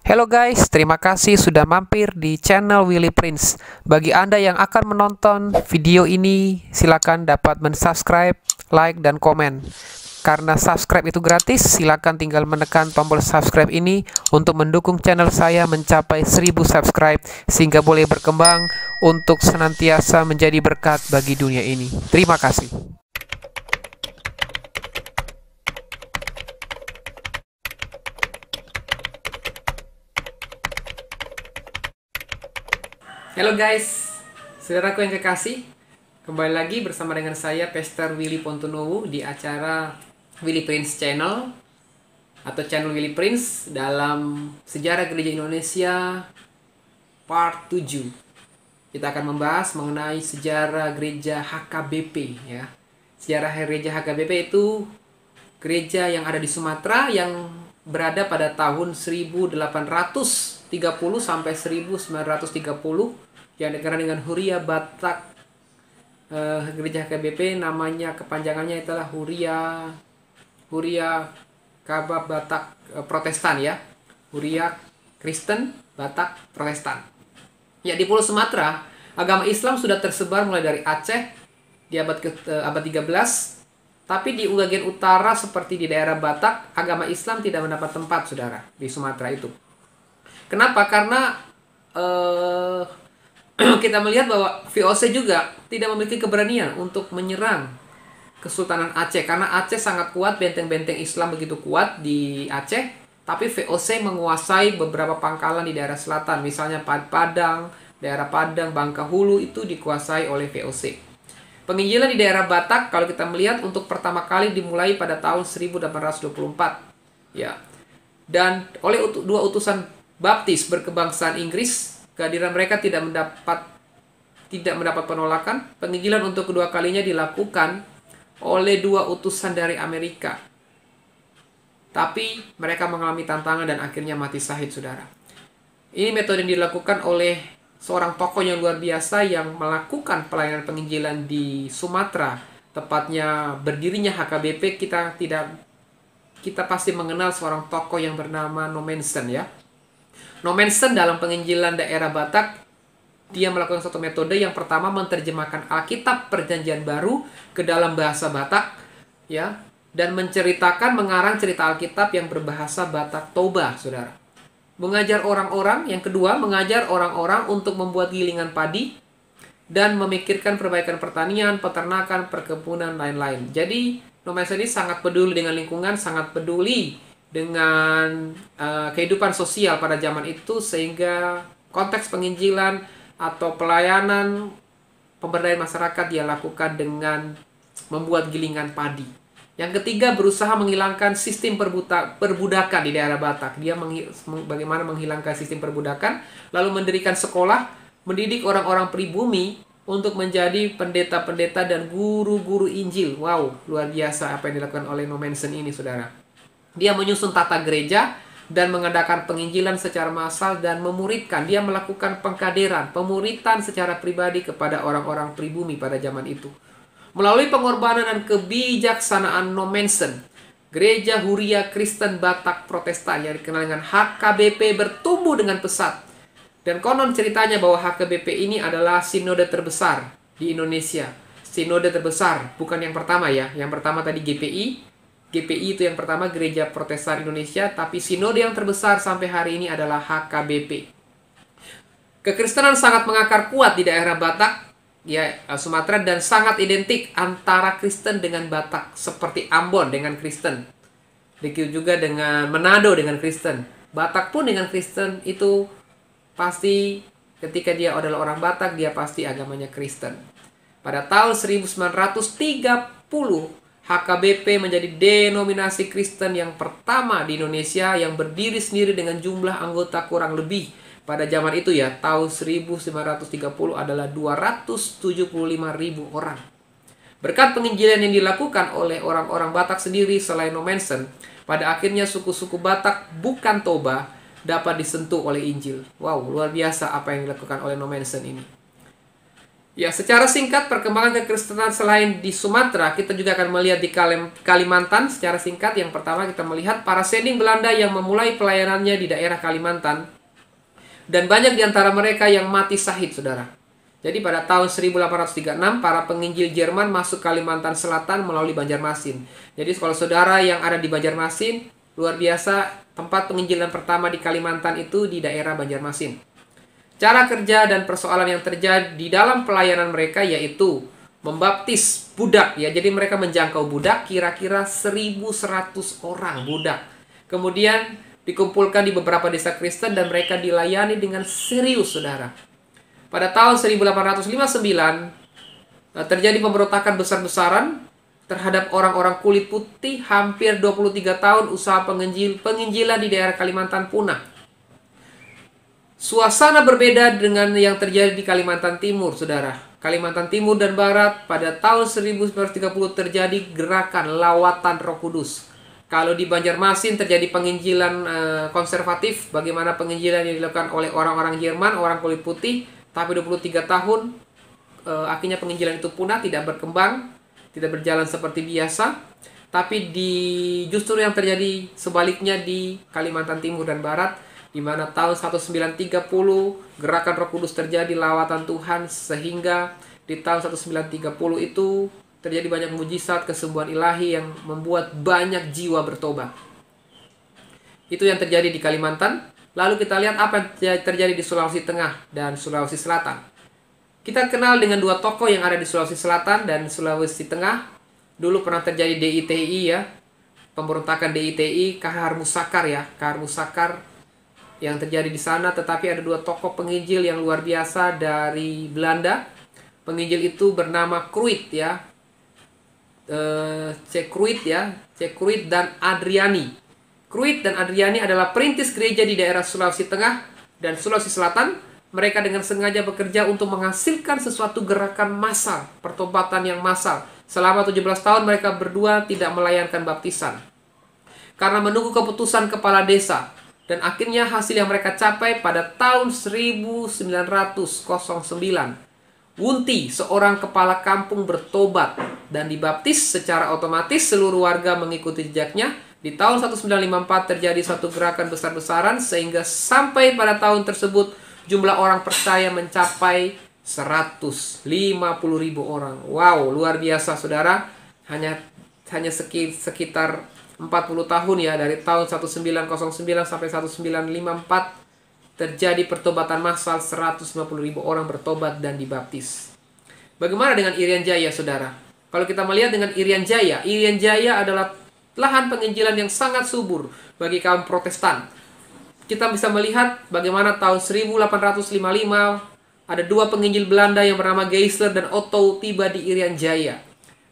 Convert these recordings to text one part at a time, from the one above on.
Hello guys, terima kasih sudah mampir di channel Willy Prince. Bagi Anda yang akan menonton video ini, silakan dapat mensubscribe, like, dan komen. Karena subscribe itu gratis, silakan tinggal menekan tombol subscribe ini untuk mendukung channel saya mencapai 1000 subscribe sehingga boleh berkembang untuk senantiasa menjadi berkat bagi dunia ini. Terima kasih. Halo guys, saudaraku yang kekasih, kembali lagi bersama dengan saya Pastor Willy Pontonowo di acara Willy Prince Channel atau channel Willy Prince dalam Sejarah Gereja Indonesia Part 7. Kita akan membahas mengenai sejarah gereja HKBP ya. Sejarah gereja HKBP itu gereja yang ada di Sumatera yang berada pada tahun 1830 sampai 1930 yang dikenal dengan Huria Batak. Gereja HKBP namanya kepanjangannya itulah Huria Kabab Batak Protestan ya. Huria Kristen Batak Protestan. Ya, di Pulau Sumatera agama Islam sudah tersebar mulai dari Aceh di abad 13. Tapi di bagian utara seperti di daerah Batak, agama Islam tidak mendapat tempat, saudara, di Sumatera itu. Kenapa? Karena kita melihat bahwa VOC juga tidak memiliki keberanian untuk menyerang Kesultanan Aceh. Karena Aceh sangat kuat, benteng-benteng Islam begitu kuat di Aceh. Tapi VOC menguasai beberapa pangkalan di daerah selatan. Misalnya Padang, daerah Padang, Bangka Hulu itu dikuasai oleh VOC. Penginjilan di daerah Batak kalau kita melihat untuk pertama kali dimulai pada tahun 1824 ya. Dan oleh dua utusan baptis berkebangsaan Inggris, kehadiran mereka tidak mendapat penolakan. Penginjilan untuk kedua kalinya dilakukan oleh dua utusan dari Amerika. Tapi mereka mengalami tantangan dan akhirnya mati syahid, saudara. Ini metode yang dilakukan oleh seorang tokoh yang luar biasa yang melakukan pelayanan penginjilan di Sumatera, tepatnya berdirinya HKBP. Kita pasti mengenal seorang tokoh yang bernama Nommensen ya. Nommensen dalam penginjilan daerah Batak, dia melakukan satu metode. Yang pertama, menerjemahkan Alkitab Perjanjian Baru ke dalam bahasa Batak ya, dan mengarang cerita Alkitab yang berbahasa Batak Toba, saudara. Mengajar orang-orang, yang kedua, mengajar orang-orang untuk membuat gilingan padi dan memikirkan perbaikan pertanian, peternakan, perkebunan, lain-lain. Jadi, Nommensen ini sangat peduli dengan lingkungan, sangat peduli dengan kehidupan sosial pada zaman itu, sehingga konteks penginjilan atau pelayanan pemberdayaan masyarakat dia lakukan dengan membuat gilingan padi. Yang ketiga, berusaha menghilangkan sistem perbudakan di daerah Batak. Dia bagaimana menghilangkan sistem perbudakan, lalu mendirikan sekolah, mendidik orang-orang pribumi untuk menjadi pendeta-pendeta dan guru-guru Injil. Wow, luar biasa apa yang dilakukan oleh Nommensen ini, saudara. Dia menyusun tata gereja dan mengadakan penginjilan secara massal dan memuridkan. Dia melakukan pengkaderan, pemuritan secara pribadi kepada orang-orang pribumi pada zaman itu. Melalui pengorbanan dan kebijaksanaan Nommensen, Gereja Huria Kristen Batak Protestan yang dikenal dengan HKBP bertumbuh dengan pesat. Dan konon ceritanya bahwa HKBP ini adalah sinode terbesar di Indonesia. Sinode terbesar, bukan yang pertama ya. Yang pertama tadi GPI. GPI itu yang pertama, Gereja Protestan Indonesia. Tapi sinode yang terbesar sampai hari ini adalah HKBP. Kekristenan sangat mengakar kuat di daerah Batak ya, Sumatera, dan sangat identik antara Kristen dengan Batak, seperti Ambon dengan Kristen, begitu juga dengan Manado dengan Kristen. Batak pun dengan Kristen itu pasti ketika dia adalah orang Batak, dia pasti agamanya Kristen. Pada tahun 1930 HKBP menjadi denominasi Kristen yang pertama di Indonesia yang berdiri sendiri dengan jumlah anggota kurang lebih pada zaman itu ya, tahun 1930 adalah 275.000 orang. Berkat penginjilan yang dilakukan oleh orang-orang Batak sendiri selain Nommensen, pada akhirnya suku-suku Batak bukan Toba dapat disentuh oleh Injil. Wow, luar biasa apa yang dilakukan oleh Nommensen ini. Ya, secara singkat perkembangan kekristenan selain di Sumatera, kita juga akan melihat di Kalimantan secara singkat. Yang pertama kita melihat para sending Belanda yang memulai pelayanannya di daerah Kalimantan. Dan banyak di antara mereka yang mati syahid, saudara. Jadi pada tahun 1836, para penginjil Jerman masuk Kalimantan Selatan melalui Banjarmasin. Jadi kalau saudara yang ada di Banjarmasin, luar biasa, tempat penginjilan pertama di Kalimantan itu di daerah Banjarmasin. Cara kerja dan persoalan yang terjadi di dalam pelayanan mereka yaitu membaptis budak, ya. Jadi mereka menjangkau budak, kira-kira 1.100 orang budak. Kemudian dikumpulkan di beberapa desa Kristen dan mereka dilayani dengan serius, saudara. Pada tahun 1859 terjadi pemberontakan besar-besaran terhadap orang-orang kulit putih. Hampir 23 tahun usaha penginjilan di daerah Kalimantan punah. Suasana berbeda dengan yang terjadi di Kalimantan Timur, saudara. Kalimantan Timur dan Barat pada tahun 1930 terjadi gerakan lawatan Roh Kudus. Kalau di Banjarmasin terjadi penginjilan konservatif, bagaimana penginjilan yang dilakukan oleh orang-orang Jerman, orang kulit putih, tapi 23 tahun akhirnya penginjilan itu punah, tidak berkembang, tidak berjalan seperti biasa. Tapi justru yang terjadi sebaliknya di Kalimantan Timur dan Barat, di mana tahun 1930 gerakan Roh Kudus terjadi, lawatan Tuhan, sehingga di tahun 1930 itu terjadi banyak mujizat, kesembuhan ilahi yang membuat banyak jiwa bertobat. Itu yang terjadi di Kalimantan. Lalu kita lihat apa yang terjadi di Sulawesi Tengah dan Sulawesi Selatan. Kita kenal dengan dua tokoh yang ada di Sulawesi Selatan dan Sulawesi Tengah. Dulu pernah terjadi DITI, ya, pemberontakan DITI, Kahar Musakar, ya, Kahar Musakar yang terjadi di sana. Tetapi ada dua tokoh penginjil yang luar biasa dari Belanda. Penginjil itu bernama Kruit, ya, Kruit dan Adriani. Kruit dan Adriani adalah perintis gereja di daerah Sulawesi Tengah dan Sulawesi Selatan. Mereka dengan sengaja bekerja untuk menghasilkan sesuatu gerakan massal, pertobatan yang massal. Selama 17 tahun mereka berdua tidak melayangkan baptisan karena menunggu keputusan kepala desa. Dan akhirnya hasil yang mereka capai pada tahun 1909. Wunti, seorang kepala kampung, bertobat dan dibaptis. Secara otomatis seluruh warga mengikuti jejaknya. Di tahun 1954 terjadi satu gerakan besar-besaran sehingga sampai pada tahun tersebut jumlah orang percaya mencapai 150.000 orang. Wow, luar biasa, saudara. Hanya sekitar 40 tahun, ya, dari tahun 1909 sampai 1954 terjadi pertobatan massal, 150.000 orang bertobat dan dibaptis. Bagaimana dengan Irian Jaya, saudara? Kalau kita melihat dengan Irian Jaya adalah lahan penginjilan yang sangat subur bagi kaum Protestan. Kita bisa melihat bagaimana tahun 1855 ada dua penginjil Belanda yang bernama Geisler dan Otto tiba di Irian Jaya.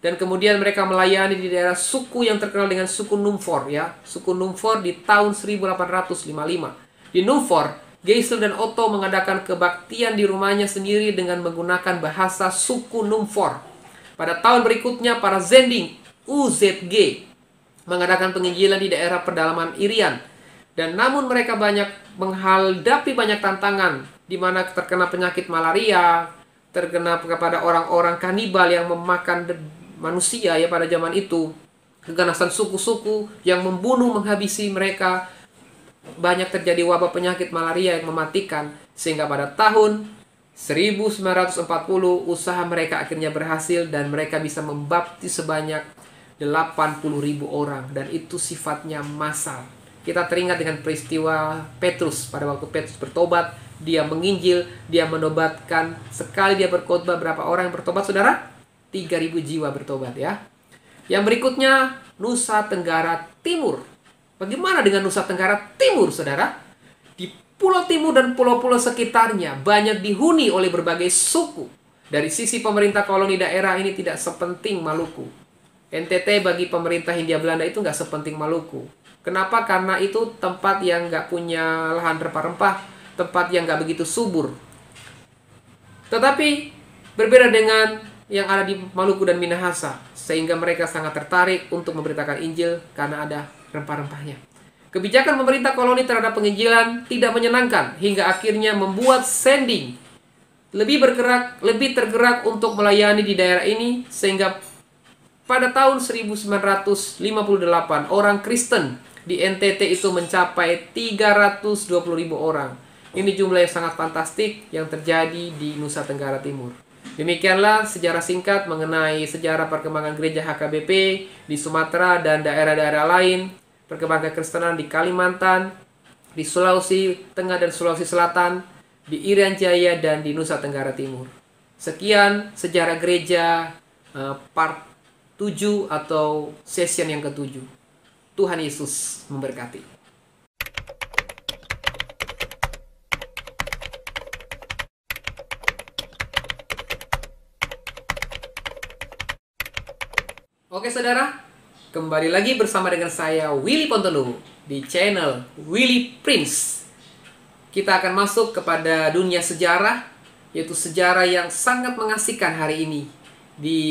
Dan kemudian mereka melayani di daerah suku yang terkenal dengan suku Numfor, ya. Suku Numfor di tahun 1855. Di Numfor, Geisler dan Otto mengadakan kebaktian di rumahnya sendiri dengan menggunakan bahasa suku Numfor. Pada tahun berikutnya, para Zending UZG mengadakan penginjilan di daerah pedalaman Irian. Dan namun mereka menghadapi banyak tantangan, di mana terkena penyakit malaria, terkena kepada orang-orang kanibal yang memakan manusia, ya, pada zaman itu. Keganasan suku-suku yang membunuh, menghabisi mereka. Banyak terjadi wabah penyakit malaria yang mematikan. Sehingga pada tahun 1940 usaha mereka akhirnya berhasil dan mereka bisa membaptis sebanyak 80.000 orang. Dan itu sifatnya massal. Kita teringat dengan peristiwa Petrus. Pada waktu Petrus bertobat, dia menginjil, dia menobatkan. Sekali dia berkhotbah, berapa orang yang bertobat, saudara? 3.000 jiwa bertobat, ya. Yang berikutnya, Nusa Tenggara Timur. Bagaimana dengan Nusa Tenggara Timur, saudara? Di Pulau Timur dan pulau-pulau sekitarnya banyak dihuni oleh berbagai suku. Dari sisi pemerintah koloni daerah ini tidak sepenting Maluku. NTT bagi pemerintah Hindia Belanda itu nggak sepenting Maluku. Kenapa? Karena itu tempat yang nggak punya lahan rempah-rempah, tempat yang nggak begitu subur. Tetapi berbeda dengan yang ada di Maluku dan Minahasa, sehingga mereka sangat tertarik untuk memberitakan Injil karena ada rempah-rempahnya. Kebijakan pemerintah koloni terhadap penginjilan tidak menyenangkan hingga akhirnya membuat Sending lebih tergerak untuk melayani di daerah ini, sehingga pada tahun 1958 orang Kristen di NTT itu mencapai 320.000 orang. Ini jumlah yang sangat fantastik yang terjadi di Nusa Tenggara Timur. Demikianlah sejarah singkat mengenai sejarah perkembangan gereja HKBP di Sumatera dan daerah-daerah lain, perkembangan kekristenan di Kalimantan, di Sulawesi Tengah dan Sulawesi Selatan, di Irian Jaya, dan di Nusa Tenggara Timur. Sekian sejarah gereja part 7 atau session yang ke-7. Tuhan Yesus memberkati. Oke saudara, kembali lagi bersama dengan saya Willy Pontelu di channel Willy Prince. Kita akan masuk kepada dunia sejarah, yaitu sejarah yang sangat mengasihkan hari ini di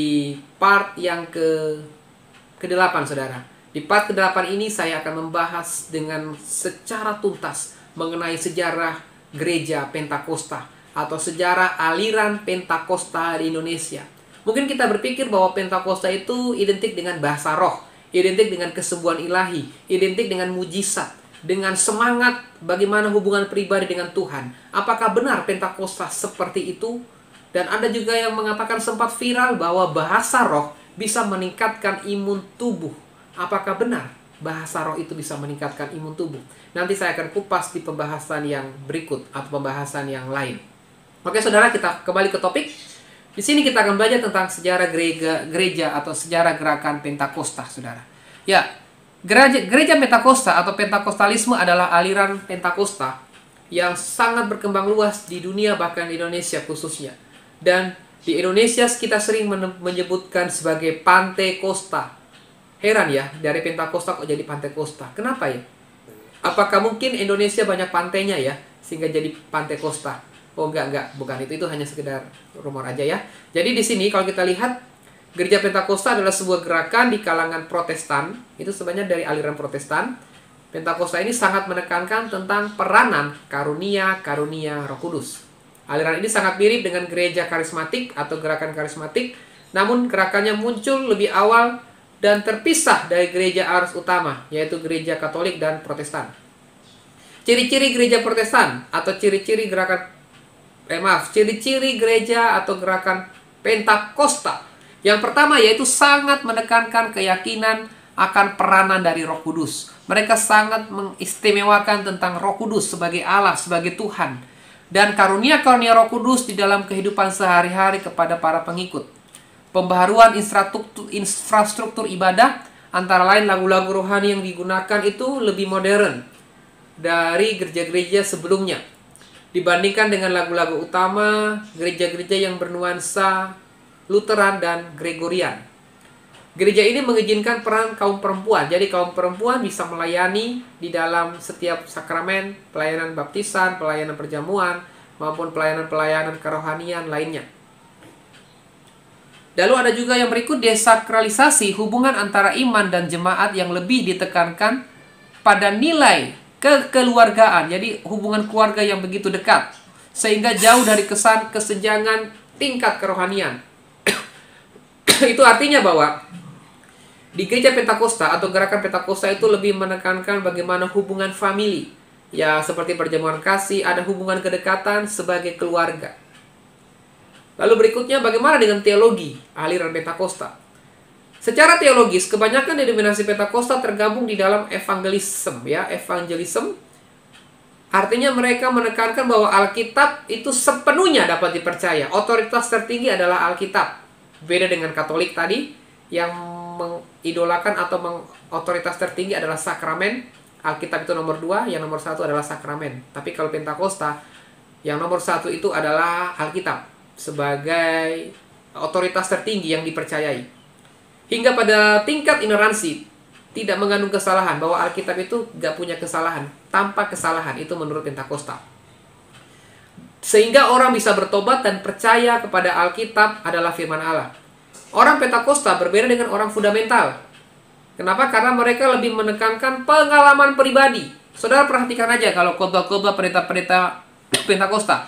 part yang ke-8 saudara. Di part ke-8 ini saya akan membahas dengan secara tuntas mengenai sejarah gereja Pentakosta atau sejarah aliran Pentakosta di Indonesia. Mungkin kita berpikir bahwa Pentakosta itu identik dengan bahasa roh, identik dengan kesembuhan ilahi, identik dengan mujizat, dengan semangat bagaimana hubungan pribadi dengan Tuhan. Apakah benar Pentakosta seperti itu? Dan ada juga yang mengatakan sempat viral bahwa bahasa roh bisa meningkatkan imun tubuh. Apakah benar bahasa roh itu bisa meningkatkan imun tubuh? Nanti saya akan kupas di pembahasan yang berikut atau pembahasan yang lain. Oke saudara, kita kembali ke topik. Di sini kita akan belajar tentang sejarah gereja atau sejarah gerakan Pentakosta, saudara. Ya, gereja Pentakosta atau Pentakostalisme adalah aliran Pentakosta yang sangat berkembang luas di dunia, bahkan di Indonesia khususnya. Dan di Indonesia kita sering menyebutkan sebagai Pantekosta. Heran ya, dari Pentakosta kok jadi Pantekosta. Kenapa ya? Apakah mungkin Indonesia banyak pantainya ya, sehingga jadi Pantekosta? Oh enggak, bukan itu hanya sekedar rumor aja ya. Jadi di sini kalau kita lihat, gereja Pentakosta adalah sebuah gerakan di kalangan Protestan. Itu sebenarnya dari aliran Protestan. Pentakosta ini sangat menekankan tentang peranan karunia Roh Kudus. Aliran ini sangat mirip dengan gereja karismatik atau gerakan karismatik, namun gerakannya muncul lebih awal dan terpisah dari gereja arus utama, yaitu gereja Katolik dan Protestan. Ciri-ciri gereja Protestan atau ciri-ciri gereja atau gerakan Pentakosta. Yang pertama yaitu sangat menekankan keyakinan akan peranan dari Roh Kudus. Mereka sangat mengistimewakan tentang Roh Kudus sebagai Allah, sebagai Tuhan. Dan karunia-karunia Roh Kudus di dalam kehidupan sehari-hari kepada para pengikut. Pembaharuan infrastruktur ibadah, antara lain lagu-lagu rohani yang digunakan itu lebih modern dari gereja-gereja sebelumnya. Dibandingkan dengan lagu-lagu utama gereja-gereja yang bernuansa Lutheran dan Gregorian. Gereja ini mengizinkan peran kaum perempuan. Jadi kaum perempuan bisa melayani di dalam setiap sakramen, pelayanan baptisan, pelayanan perjamuan, maupun pelayanan-pelayanan kerohanian lainnya. Lalu ada juga yang berikut, desakralisasi hubungan antara iman dan jemaat yang lebih ditekankan pada nilai kekeluargaan, jadi hubungan keluarga yang begitu dekat, sehingga jauh dari kesan kesenjangan tingkat kerohanian. Itu artinya bahwa di gereja Pentakosta atau gerakan Pentakosta itu lebih menekankan bagaimana hubungan famili, ya seperti perjamuan kasih, ada hubungan kedekatan sebagai keluarga. Lalu berikutnya, bagaimana dengan teologi aliran Pentakosta? Secara teologis, kebanyakan denominasi Pentakosta tergabung di dalam evangelisme, ya, evangelisme. Artinya mereka menekankan bahwa Alkitab itu sepenuhnya dapat dipercaya. Otoritas tertinggi adalah Alkitab. Beda dengan Katolik tadi yang mengidolakan atau otoritas tertinggi adalah sakramen. Alkitab itu nomor 2, yang nomor 1 adalah sakramen. Tapi kalau Pentakosta, yang nomor 1 itu adalah Alkitab sebagai otoritas tertinggi yang dipercayai. Hingga pada tingkat ignoransi, tidak mengandung kesalahan, bahwa Alkitab itu gak punya kesalahan, tanpa kesalahan, itu menurut Pentakosta. Sehingga orang bisa bertobat dan percaya kepada Alkitab adalah firman Allah. Orang Pentakosta berbeda dengan orang fundamental. Kenapa? Karena mereka lebih menekankan pengalaman pribadi. Saudara perhatikan aja kalau khotbah-khotbah pendeta-pendeta Pentakosta.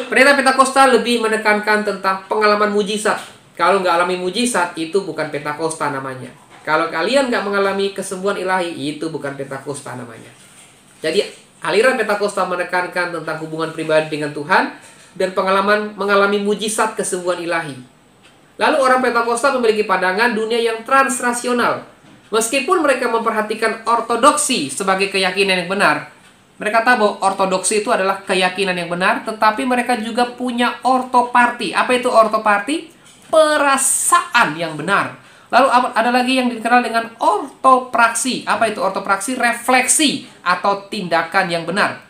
Pendeta Pentakosta lebih menekankan tentang pengalaman mujizat. Kalau nggak alami mujizat, itu bukan Pentakosta namanya. Kalau kalian nggak mengalami kesembuhan ilahi, itu bukan Pentakosta namanya. Jadi aliran Pentakosta menekankan tentang hubungan pribadi dengan Tuhan dan pengalaman mengalami mujizat kesembuhan ilahi. Lalu orang Pentakosta memiliki pandangan dunia yang transrasional. Meskipun mereka memperhatikan ortodoksi sebagai keyakinan yang benar, mereka tahu bahwa ortodoksi itu adalah keyakinan yang benar, tetapi mereka juga punya ortoparti. Apa itu ortoparti? Perasaan yang benar. Lalu ada lagi yang dikenal dengan ortopraksi. Apa itu ortopraksi? Refleksi atau tindakan yang benar.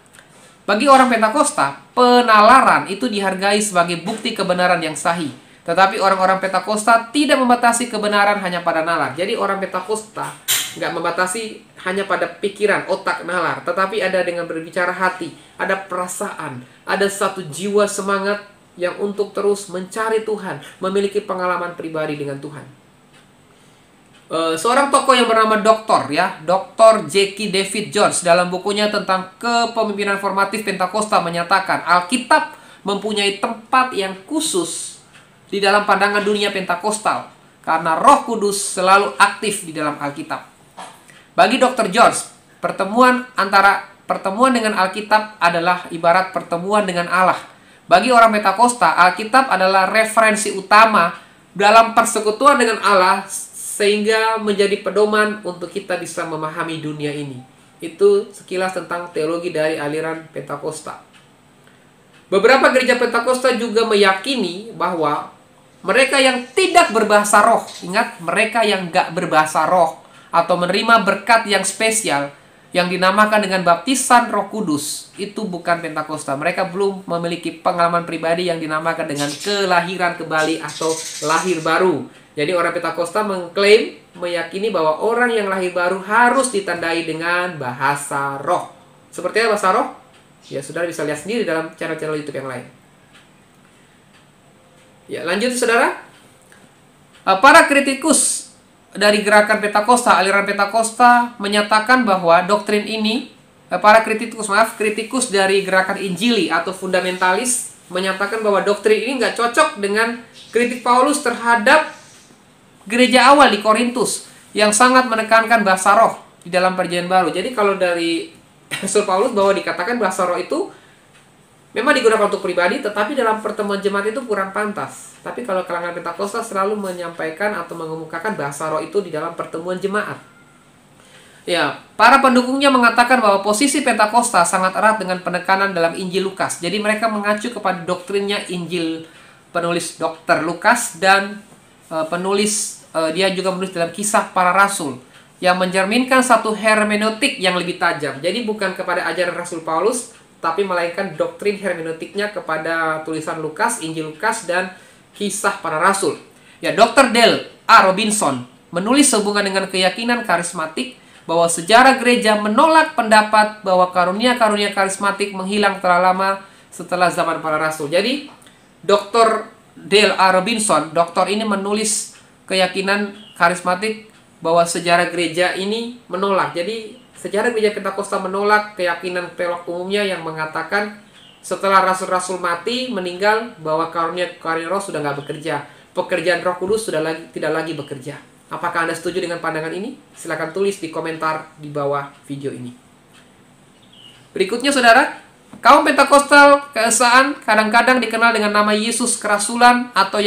Bagi orang Pentakosta, penalaran itu dihargai sebagai bukti kebenaran yang sahih. Tetapi orang-orang Pentakosta tidak membatasi kebenaran hanya pada nalar. Jadi orang Pentakosta nggak membatasi hanya pada pikiran, otak, nalar, tetapi ada dengan berbicara hati, ada perasaan, ada satu jiwa semangat yang untuk terus mencari Tuhan, memiliki pengalaman pribadi dengan Tuhan. Seorang tokoh yang bernama Dr. Jackie David Jones dalam bukunya tentang kepemimpinan formatif Pentakosta menyatakan Alkitab mempunyai tempat yang khusus di dalam pandangan dunia Pentakostal karena Roh Kudus selalu aktif di dalam Alkitab. Bagi Dr. Jones, pertemuan dengan Alkitab adalah ibarat pertemuan dengan Allah. Bagi orang Pentakosta, Alkitab adalah referensi utama dalam persekutuan dengan Allah sehingga menjadi pedoman untuk kita bisa memahami dunia ini. Itu sekilas tentang teologi dari aliran Pentakosta. Beberapa gereja Pentakosta juga meyakini bahwa mereka yang tidak berbahasa roh, ingat, mereka yang gak berbahasa roh atau menerima berkat yang spesial yang dinamakan dengan baptisan Roh Kudus, itu bukan Pentakosta. Mereka belum memiliki pengalaman pribadi yang dinamakan dengan kelahiran kembali atau lahir baru. Jadi orang Pentakosta mengklaim, meyakini bahwa orang yang lahir baru harus ditandai dengan bahasa roh. Seperti apa bahasa roh? Ya, saudara bisa lihat sendiri dalam channel-channel YouTube yang lain. Ya, lanjut saudara. Para kritikus dari gerakan Pentakosta, aliran Pentakosta menyatakan bahwa doktrin ini, kritikus dari gerakan Injili atau fundamentalis menyatakan bahwa doktrin ini nggak cocok dengan kritik Paulus terhadap gereja awal di Korintus yang sangat menekankan bahasa roh di dalam perjanjian baru. Jadi kalau dari Rasul Paulus bahwa dikatakan bahasa roh itu memang digunakan untuk pribadi, tetapi dalam pertemuan jemaat itu kurang pantas. Tapi kalau kalangan Pentakosta selalu menyampaikan atau mengemukakan bahasa roh itu di dalam pertemuan jemaat. Ya, para pendukungnya mengatakan bahwa posisi Pentakosta sangat erat dengan penekanan dalam Injil Lukas. Jadi mereka mengacu kepada doktrinnya Injil penulis Dr. Lukas dan penulis dia juga menulis dalam Kisah Para Rasul yang mencerminkan satu hermeneutik yang lebih tajam. Jadi bukan kepada ajaran Rasul Paulus, tapi melainkan doktrin hermeneutiknya kepada tulisan Lukas, Injil Lukas, dan Kisah Para Rasul. Ya, Dr. Dale A. Robinson menulis sehubungan dengan keyakinan karismatik bahwa sejarah gereja menolak pendapat bahwa karunia-karunia karismatik menghilang telah lama setelah zaman para rasul. Jadi, Dr. Dale A. Robinson, doktor ini menulis keyakinan karismatik bahwa sejarah gereja ini menolak. Jadi, sejarah gereja Pentakosta menolak keyakinan teolog umumnya yang mengatakan setelah rasul-rasul mati, meninggal, bahwa karunia roh sudah nggak bekerja. Pekerjaan Roh Kudus sudah tidak lagi bekerja. Apakah Anda setuju dengan pandangan ini? Silakan tulis di komentar di bawah video ini. Berikutnya saudara, kaum Pentakosta keesaan kadang-kadang dikenal dengan nama Yesus kerasulan atau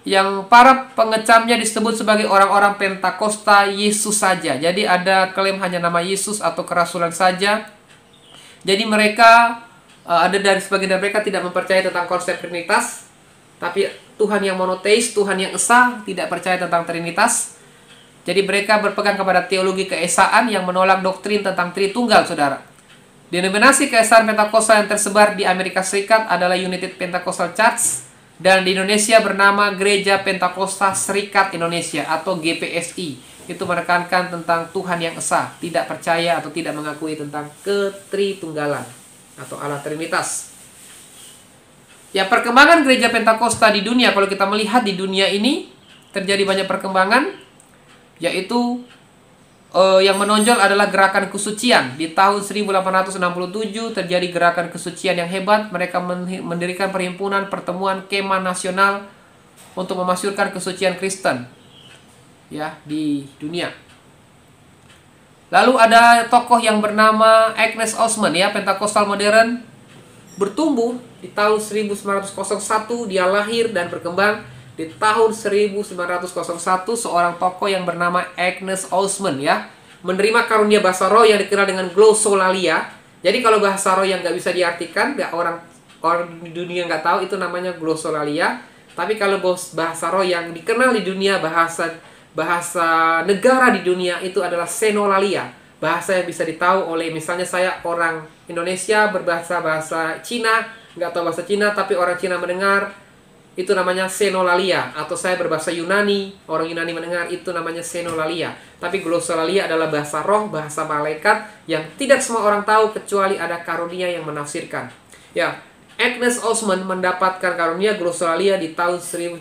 yang para pengecamnya disebut sebagai orang-orang Pentakosta Yesus saja. Jadi ada klaim hanya nama Yesus atau kerasulan saja. Jadi mereka sebagian dari mereka tidak mempercayai tentang konsep Trinitas, tapi Tuhan yang monoteis, Tuhan yang esa, tidak percaya tentang Trinitas. Jadi mereka berpegang kepada teologi keesaan yang menolak doktrin tentang Tritunggal, saudara. Denominasi keesaan Pentakosta yang tersebar di Amerika Serikat adalah United Pentecostal Church, dan di Indonesia bernama Gereja Pentakosta Serikat Indonesia atau GPSI. Itu menekankan tentang Tuhan yang esa, tidak percaya atau tidak mengakui tentang ketritunggalan atau Allah Trinitas. Ya, perkembangan gereja Pentakosta di dunia, kalau kita melihat di dunia ini terjadi banyak perkembangan, yaitu yang menonjol adalah gerakan kesucian. Di tahun 1867 terjadi gerakan kesucian yang hebat. Mereka mendirikan perhimpunan pertemuan kemah nasional untuk memasyurkan kesucian Kristen ya di dunia. Lalu ada tokoh yang bernama Agnes Osman ya, Pentakosta modern, bertumbuh di tahun 1901. Dia lahir dan berkembang di tahun 1901. Seorang tokoh yang bernama Agnes Osman ya, menerima karunia bahasa roh yang dikenal dengan glossolalia. Jadi kalau bahasa roh yang nggak bisa diartikan, nggak orang di dunia nggak tahu, itu namanya glossolalia. Tapi kalau bahasa roh yang dikenal di dunia, bahasa negara di dunia, itu adalah senolalia. Bahasa yang bisa ditahu oleh, misalnya saya orang Indonesia berbahasa Cina, nggak tahu bahasa Cina, tapi orang Cina mendengar, itu namanya senolalia. Atau saya berbahasa Yunani, orang Yunani mendengar, itu namanya senolalia. Tapi glossolalia adalah bahasa roh, bahasa malaikat yang tidak semua orang tahu kecuali ada karunia yang menafsirkan. Ya, Agnes Osman mendapatkan karunia glossolalia di tahun 1901,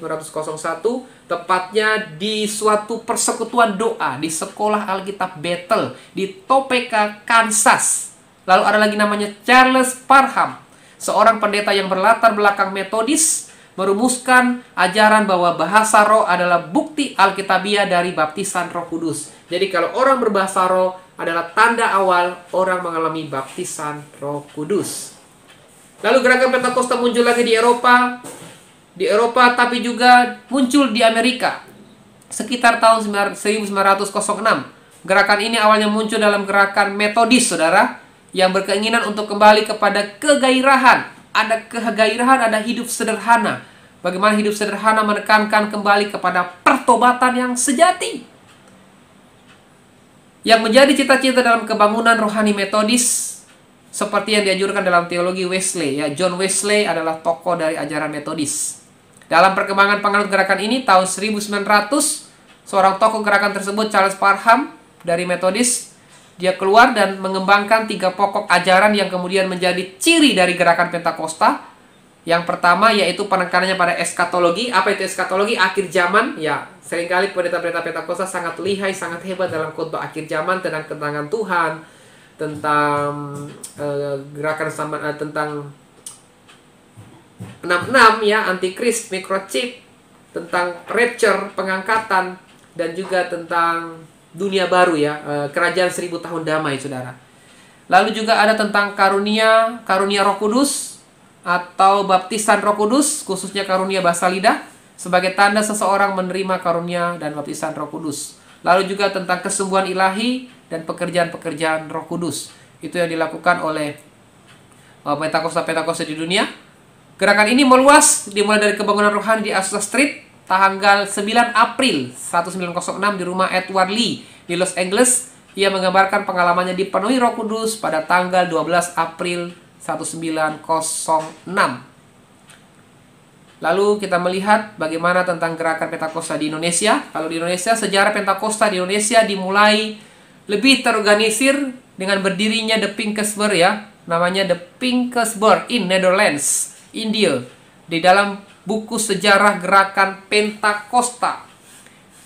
tepatnya di suatu persekutuan doa di sekolah Alkitab Bethel di Topeka, Kansas. Lalu ada lagi namanya Charles Parham, seorang pendeta yang berlatar belakang Metodis, merumuskan ajaran bahwa bahasa roh adalah bukti alkitabiah dari baptisan Roh Kudus. Jadi kalau orang berbahasa roh adalah tanda awal orang mengalami baptisan Roh Kudus. Lalu gerakan Pentakosta muncul lagi di Eropa. Di Eropa tapi juga muncul di Amerika. Sekitar tahun 1906. Gerakan ini awalnya muncul dalam gerakan Metodis, saudara, yang berkeinginan untuk kembali kepada kegairahan. Ada kegairahan, ada hidup sederhana. Bagaimana hidup sederhana menekankan kembali kepada pertobatan yang sejati. Yang menjadi cita-cita dalam kebangunan rohani Metodis, seperti yang dianjurkan dalam teologi Wesley ya. John Wesley adalah tokoh dari ajaran Metodis. Dalam perkembangan penganut gerakan ini tahun 1900, seorang tokoh gerakan tersebut, Charles Parham dari Metodis, dia keluar dan mengembangkan 3 pokok ajaran yang kemudian menjadi ciri dari gerakan Pentakosta. Yang pertama yaitu penekanannya pada eskatologi. Apa itu eskatologi? Akhir zaman. Ya, seringkali pendeta-pendeta Pentakosta sangat lihai, sangat hebat dalam khotbah akhir zaman tentang kedatangan Tuhan, tentang gerakan tentang 66 ya, antikris, microchip, tentang rapture, pengangkatan, dan juga tentang dunia baru ya, kerajaan 1000 tahun damai, saudara. Lalu juga ada tentang karunia Roh Kudus atau baptisan Roh Kudus, khususnya karunia bahasa lidah sebagai tanda seseorang menerima karunia dan baptisan Roh Kudus. Lalu juga tentang kesembuhan ilahi dan pekerjaan-pekerjaan Roh Kudus. Itu yang dilakukan oleh Pentakosta di dunia. Gerakan ini meluas dimulai dari kebangunan rohani di Azusa Street tanggal 9 April 1906 di rumah Edward Lee di Los Angeles. Ia menggambarkan pengalamannya dipenuhi Roh Kudus pada tanggal 12 April 1906. Lalu kita melihat bagaimana tentang gerakan Pentakosta di Indonesia. Kalau di Indonesia, sejarah Pentakosta di Indonesia dimulai lebih terorganisir dengan berdirinya The Pinkesberg ya. Namanya The Pinkesberg in Netherlands, India. Di dalam buku sejarah gerakan Pentakosta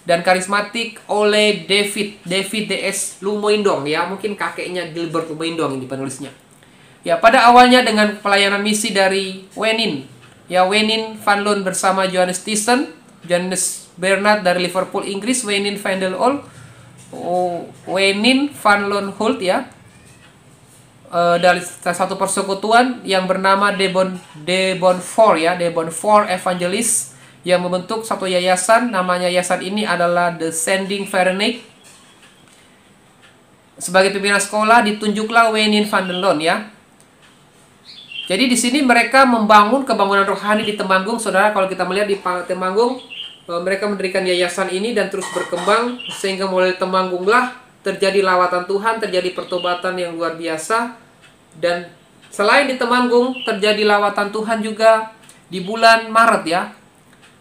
dan karismatik oleh David D.S. Lumoindong ya. Mungkin kakeknya Gilbert Lumoindong ini penulisnya. Ya, pada awalnya dengan pelayanan misi dari Wenin. Ya, Wenin Van Loon bersama Johannes Thyssen, Johannes Bernard dari Liverpool, Inggris, Wenin van der Ol, Wenin Van Loon Holt ya, dari satu persekutuan yang bernama De Bonfort ya, De Bonfort Evangelist, yang membentuk satu yayasan. Namanya yayasan ini adalah The Sending Fahrenheit. Sebagai pimpinan sekolah ditunjuklah Wenin van der Loon ya. Jadi di sini mereka membangun kebangunan rohani di Temanggung, saudara. Kalau kita melihat di Temanggung, mereka mendirikan yayasan ini dan terus berkembang sehingga mulai Temanggunglah terjadi lawatan Tuhan, terjadi pertobatan yang luar biasa. Dan selain di Temanggung terjadi lawatan Tuhan juga di bulan Maret ya.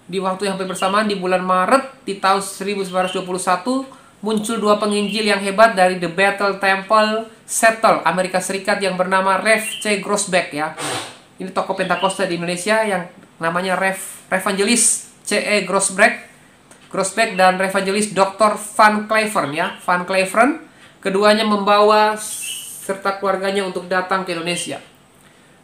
Di waktu yang hampir bersamaan di bulan Maret di tahun 1921 muncul 2 penginjil yang hebat dari The Bethel Temple Seattle, Amerika Serikat, yang bernama Rev C. Grossbeck ya. Ini tokoh Pentakosta di Indonesia yang namanya Revangelis C.E. Grossbeck Groesbeck dan Evangelis Dr. Van Cleveren ya. Van Cleveren, keduanya membawa serta keluarganya untuk datang ke Indonesia.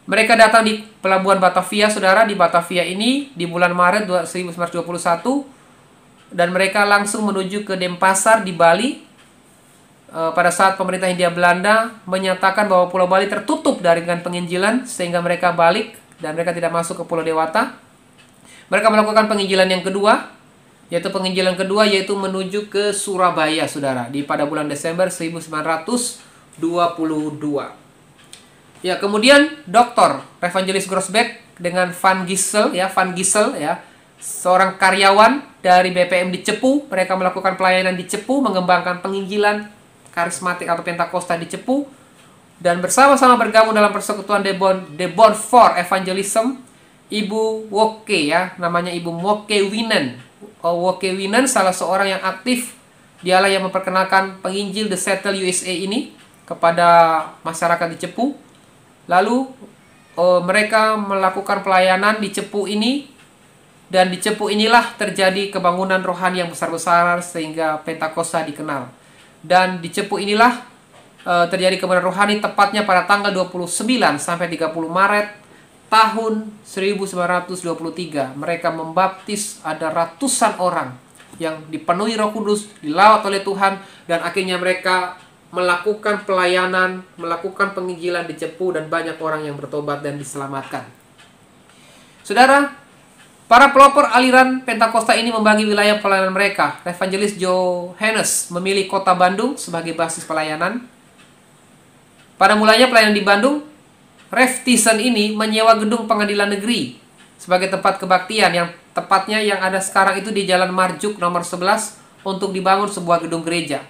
Mereka datang di pelabuhan Batavia, saudara. Di Batavia ini di bulan Maret 1921, dan mereka langsung menuju ke Denpasar di Bali. Pada saat pemerintah Hindia Belanda menyatakan bahwa Pulau Bali tertutup dari penginjilan, sehingga mereka balik dan mereka tidak masuk ke Pulau Dewata. Mereka melakukan penginjilan yang kedua, yaitu menuju ke Surabaya, saudara, pada bulan Desember 1922. Ya, kemudian Dr. Evangelis Groesbeck dengan Van Gissel ya, seorang karyawan dari BPM di Cepu. Mereka melakukan pelayanan di Cepu, mengembangkan penginjilan karismatik atau Pentakosta di Cepu, dan bersama-sama bergabung dalam persekutuan The Bond for Evangelism. Ibu Woke ya, namanya Ibu Woke Winen. Woke Winen salah seorang yang aktif. Dialah yang memperkenalkan penginjil The Settle USA ini kepada masyarakat di Cepu. Lalu mereka melakukan pelayanan di Cepu ini, dan di Cepu inilah terjadi kebangunan rohani yang besar-besaran sehingga Pentakosta dikenal. Dan di Cepu inilah terjadi kebangunan rohani tepatnya pada tanggal 29 sampai 30 Maret tahun 1923. Mereka membaptis ada ratusan orang yang dipenuhi Roh Kudus, dilawat oleh Tuhan, dan akhirnya mereka melakukan pelayanan, melakukan penginjilan di Cepu, dan banyak orang yang bertobat dan diselamatkan. Saudara, para pelopor aliran Pentakosta ini membagi wilayah pelayanan mereka. Evangelis Johannes memilih kota Bandung sebagai basis pelayanan. Pada mulanya pelayanan di Bandung, Rev Thyssen ini menyewa gedung pengadilan negeri sebagai tempat kebaktian, yang tepatnya yang ada sekarang itu di Jalan Marjuk nomor 11, untuk dibangun sebuah gedung gereja.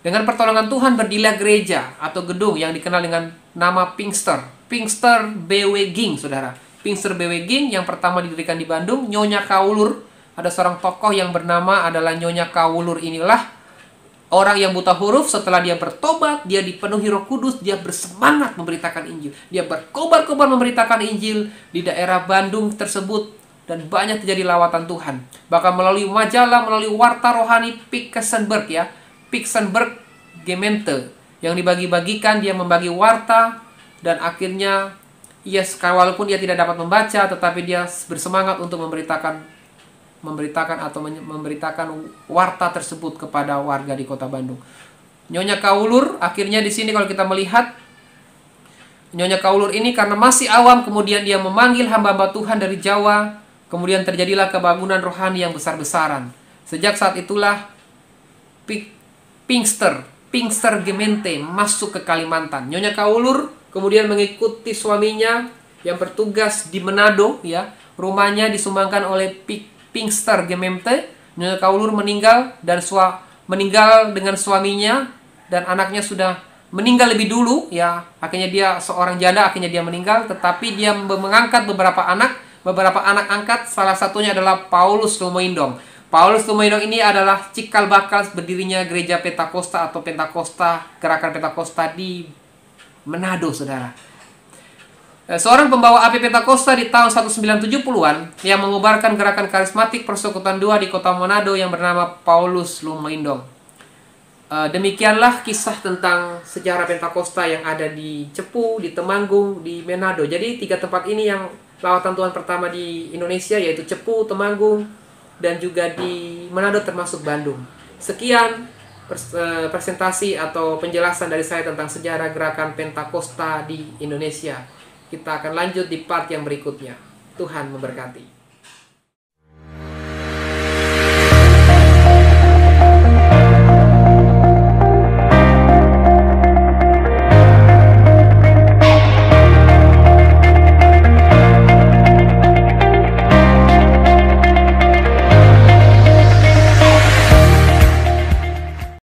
Dengan pertolongan Tuhan berdirilah gereja atau gedung yang dikenal dengan nama Pinkster BW Ging, saudara. Pinkster BW Ging yang pertama didirikan di Bandung. Nyonya Kaulur, ada seorang tokoh yang bernama adalah Nyonya Kaulur. Inilah orang yang buta huruf. Setelah dia bertobat, dia dipenuhi Roh Kudus, dia bersemangat memberitakan Injil. Dia berkobar-kobar memberitakan Injil di daerah Bandung tersebut, dan banyak terjadi lawatan Tuhan. Bahkan melalui majalah, melalui warta rohani Piksenberg ya, Piksenberg Gemeente, yang dibagi-bagikan, dia membagi warta, dan akhirnya walaupun dia tidak dapat membaca, tetapi dia bersemangat untuk memberitakan warta tersebut kepada warga di kota Bandung. Nyonya Kaulur, akhirnya di sini kalau kita melihat Nyonya Kaulur ini karena masih awam, kemudian dia memanggil hamba-hamba Tuhan dari Jawa, kemudian terjadilah kebangunan rohani yang besar-besaran. Sejak saat itulah Pinkster Gemeente masuk ke Kalimantan. Nyonya Kaulur kemudian mengikuti suaminya yang bertugas di Manado ya. Rumahnya disumbangkan oleh Pinkster Gemeente. Nyonya Kaulur meninggal dengan suaminya, dan anaknya sudah meninggal lebih dulu ya. Akhirnya dia seorang janda, akhirnya dia meninggal, tetapi dia mengangkat beberapa anak angkat. Salah satunya adalah Paulus Lumoindong. Paulus Lumoindong ini adalah cikal bakal berdirinya gereja Pentakosta atau gerakan Pentakosta di Manado, saudara. Seorang pembawa api Pentakosta di tahun 1970-an yang mengubarkan gerakan karismatik persekutuan 2 di kota Manado yang bernama Paulus Lumoindong. Demikianlah kisah tentang sejarah Pentakosta yang ada di Cepu, di Temanggung, di Manado. Jadi 3 tempat ini yang lawatan Tuhan pertama di Indonesia, yaitu Cepu, Temanggung, dan juga di Manado termasuk Bandung. Sekian presentasi atau penjelasan dari saya tentang sejarah gerakan Pentakosta di Indonesia. Kita akan lanjut di part yang berikutnya. Tuhan memberkati.